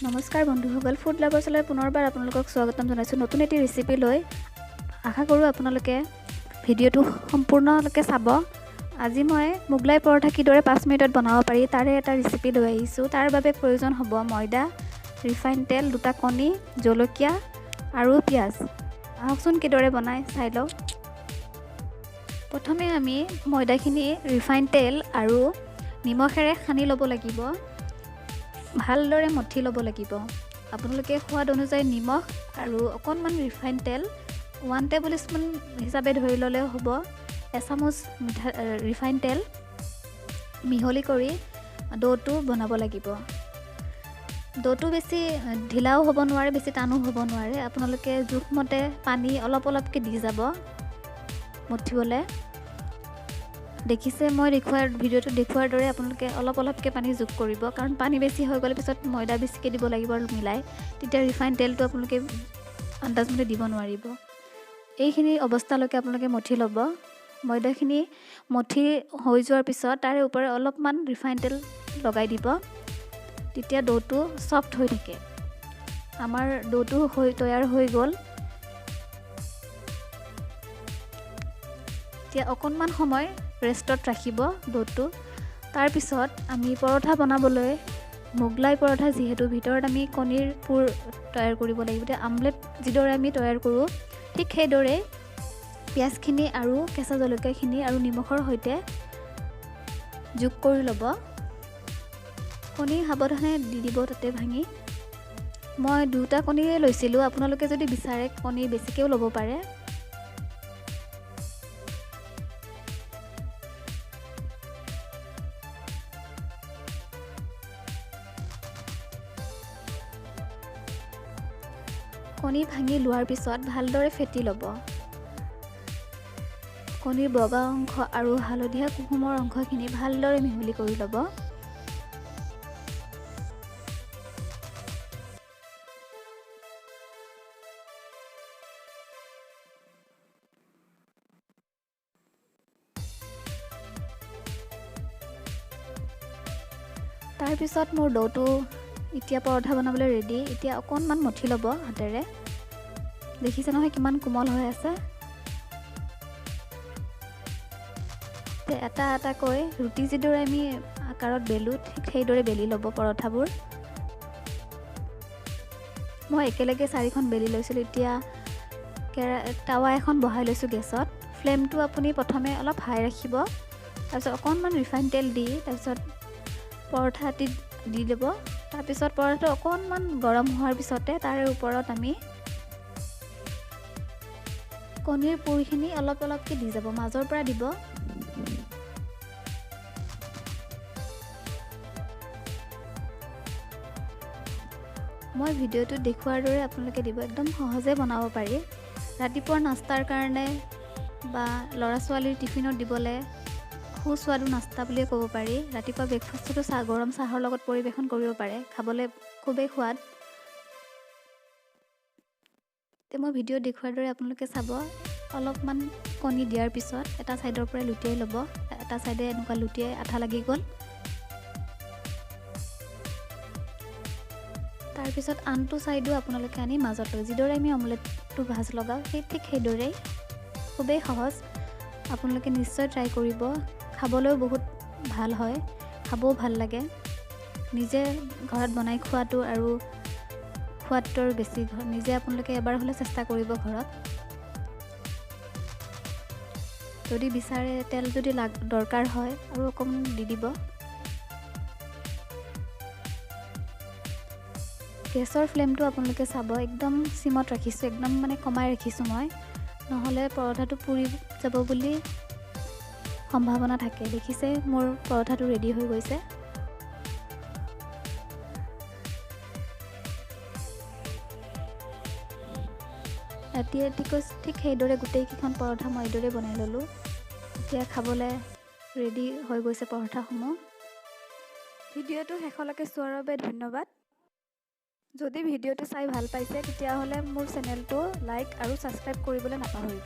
নমস্কাৰ বন্ধুসকল, ফুড লাভাৰ্ছলৈ পুনৰবাৰ আপোনালোকক স্বাগতম জনাইছোঁ নতুন এটি ৰেচিপি লৈ। আশা কৰোঁ আপোনালোকে ভিডিঅ'টো সম্পূৰ্ণলৈকে চাব। আজি মই মোগলাই পৰঠা কিদৰে 5 মিনিটত বনাব পাৰি তাৰে এটা ৰেচিপি লৈ আহিছোঁ। তাৰ বাবে প্ৰয়োজন হ'ব ময়দা, ৰিফাইন তেল, 2টা কণী, জলকীয়া আৰু পিঁয়াজ। আহকচোন কিদৰে বনাই চাই লওঁ। প্ৰথমে আমি ময়দাখিনি ৰিফাইন তেল আৰু নিমখেৰে সানি ল'ব লাগিব। ভালদৰে মঠি ল'ব লাগিব। আপোনালোকে সোৱাদ অনুযায়ী নিমখ আৰু অকণমান ৰিফাইন তেল 1 টেবুল স্পুন হিচাপে ধৰি ল'লেও হ'ব। এচামুচ ৰিফাইন তেল মিহলি কৰি ডোটো বনাব লাগিব। ডোটো বেছি ঢিলাও হ'ব নোৱাৰে, বেছি টানো হ'ব নোৱাৰে। আপোনালোকে জোখমতে পানী অলপ অলপকৈ দি যাব মঠিবলৈ। দেখিছে মই ভিডিঅ'টো দেখুৱাৰ দৰে আপোনালোকে অলপ অলপকৈ পানী যোগ কৰিব, কাৰণ পানী বেছি হৈ গ'লে পিছত ময়দা বেছিকৈ দিব লাগিব আৰু মিলাই, তেতিয়া ৰিফাইন তেলটো আপোনালোকে আন্দাজমতে দিব নোৱাৰিব। এইখিনি অৱস্থালৈকে আপোনালোকে মঠি ল'ব। ময়দাখিনি মঠি হৈ যোৱাৰ পিছত তাৰে ওপৰত অলপমান ৰিফাইন তেল লগাই দিব, তেতিয়া ডোটো ছফ্ট হৈ থাকে। আমাৰ ডোটো তৈয়াৰ হৈ গ'ল। এতিয়া অকণমান সময় ৰেষ্টত ৰাখিব ডোটো। তাৰপিছত আমি পৰঠা বনাবলৈ মোগলাই পৰঠা যিহেতু ভিতৰত আমি কণীৰ পুৰ তৈয়াৰ কৰিব লাগিব। এতিয়া আমলেট যিদৰে আমি তৈয়াৰ কৰোঁ ঠিক সেইদৰে পিঁয়াজখিনি আৰু কেঁচা জলকীয়াখিনি আৰু নিমখৰ সৈতে যোগ কৰি ল'ব। কণী সাৱধানে দি দিব তাতে ভাঙি। মই 2টা কণীয়ে লৈছিলোঁ, আপোনালোকে যদি বিচাৰে কণী বেছিকৈও ল'ব পাৰে। কণী ভাঙি লোৱাৰ পিছত ভালদৰে ফেটি ল'ব। কণীৰ বগা অংশ আৰু হালধীয়া কুহুমৰ অংশখিনি ভালদৰে মিহলি কৰি ল'ব। তাৰপিছত মোৰ ডোটো এতিয়া পৰঠা বনাবলৈ ৰেডি। এতিয়া অকণমান মঠি ল'ব হাতেৰে। দেখিছে নহয় কিমান কোমল হৈ আছে। এটা এটাকৈ ৰুটি যিদৰে আমি আকাৰত বেলোঁ ঠিক সেইদৰে বেলি ল'ব পৰঠাবোৰ। মই একেলগে 4খন বেলি লৈছিলোঁ। এতিয়া টাৱা এখন বহাই লৈছোঁ গেছত। ফ্লেমটো আপুনি প্ৰথমে অলপ হাই ৰাখিব, তাৰপিছত অকণমান ৰিফাইন তেল দি তাৰপিছত পৰঠা দি দিব। তাৰপিছত পৰঠাটো অকণমান গৰম হোৱাৰ পিছতে তাৰে ওপৰত আমি কণীৰ পুৰখিনি অলপ অলপকৈ দি যাব, মাজৰ পৰা দিব। মই ভিডিঅ'টোত দেখুৱাৰ দৰে আপোনালোকে দিব। একদম সহজে বনাব পাৰি। ৰাতিপুৱাৰ নাস্তাৰ কাৰণে বা ল'ৰা ছোৱালীৰ টিফিনত দিবলৈ সুস্বাদু নাস্তা বুলিয়ে ক'ব পাৰি। ৰাতিপুৱা ব্ৰেকফাষ্টতো গৰম চাহৰ লগত পৰিৱেশন কৰিব পাৰে, খাবলৈ খুবেই সোৱাদ। মই ভিডিঅ' দেখুৱাৰ দৰে আপোনালোকে চাব। অলপমান কণী দিয়াৰ পিছত এটা ছাইডৰ পৰা লুটিয়াই ল'ব। এটা ছাইডে এনেকুৱা লুটিয়াই আঠা লাগি গ'ল। তাৰপিছত আনটো ছাইডো আপোনালোকে আনি মাজত লগাই, যিদৰে আমি অমলেটটো ভাজ লগাওঁ ঠিক সেইদৰেই। খুবেই সহজ, আপোনালোকে নিশ্চয় ট্ৰাই কৰিব। খাবলৈও বহুত ভাল হয়, খাবও ভাল লাগে। নিজে ঘৰত বনাই খোৱাটো আৰু সোৱাদটোৰ বেছি। নিজে আপোনালোকে এবাৰ হ'লে চেষ্টা কৰিব ঘৰত। যদি বিচাৰে তেল যদি দৰকাৰ হয় আৰু অকণমান দি দিব। গেছৰ ফ্লেমটো আপোনালোকে চাব, একদম চিমত ৰাখিছোঁ, একদম মানে কমাই ৰাখিছোঁ মই, নহ'লে পৰঠাটো পুৰি যাব বুলি সম্ভাৱনা থাকে। দেখিছে মোৰ পৰঠাটো ৰেডি হৈ গৈছে। এটিকৈ ঠিক সেইদৰে গোটেইকেইখন পৰঠা মই এইদৰে বনাই ল'লোঁ। এতিয়া খাবলৈ ৰেডি হৈ গৈছে পৰঠাসমূহ। ভিডিঅ'টো শেষলৈকে চোৱাৰ বাবে ধন্যবাদ। যদি ভিডিঅ'টো চাই ভাল পাইছে তেতিয়াহ'লে মোৰ চেনেলটো লাইক আৰু ছাবস্ক্ৰাইব কৰিবলৈ নাপাহৰিব।